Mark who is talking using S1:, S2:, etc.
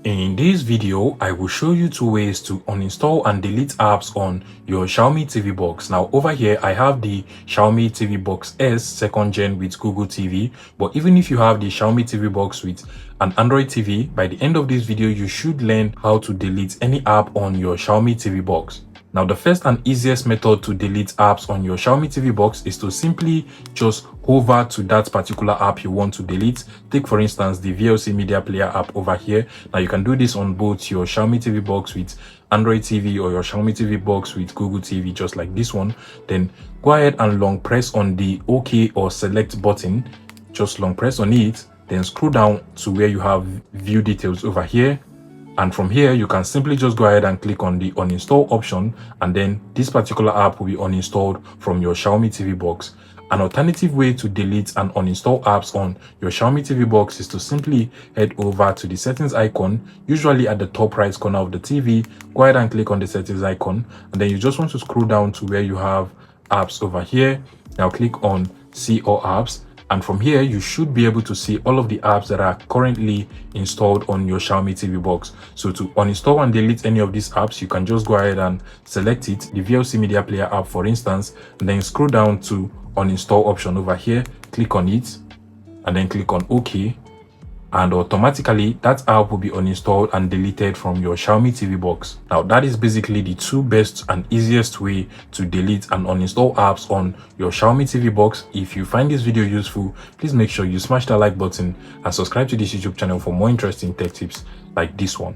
S1: In this video, I will show you two ways to uninstall and delete apps on your Xiaomi TV box. Now over here, I have the Xiaomi TV Box S 2nd gen with Google TV. But even if you have the Xiaomi TV box with an Android TV, by the end of this video, you should learn how to delete any app on your Xiaomi TV box. Now, the first and easiest method to delete apps on your Xiaomi TV box is to simply just hover to that particular app you want to delete. Take, for instance, the VLC Media Player app over here. Now, you can do this on both your Xiaomi TV box with Android TV or your Xiaomi TV box with Google TV, just like this one. Then go ahead and long press on the OK or select button. Just long press on it. Then scroll down to where you have view details over here. And from here, you can simply just go ahead and click on the uninstall option, and then this particular app will be uninstalled from your Xiaomi TV box. An alternative way to delete and uninstall apps on your Xiaomi TV box is to simply head over to the settings icon, usually at the top right corner of the TV. Go ahead and click on the settings icon, and then you just want to scroll down to where you have apps over here. Now click on see all apps. And from here, you should be able to see all of the apps that are currently installed on your Xiaomi TV box. So to uninstall and delete any of these apps, you can just go ahead and select it, the VLC Media Player app, for instance, and then scroll down to uninstall option over here, click on it, and then click on OK. And automatically that app will be uninstalled and deleted from your Xiaomi TV box. Now that is basically the two best and easiest way to delete and uninstall apps on your Xiaomi TV box. If you find this video useful, please make sure you smash that like button and subscribe to this YouTube channel for more interesting tech tips like this one.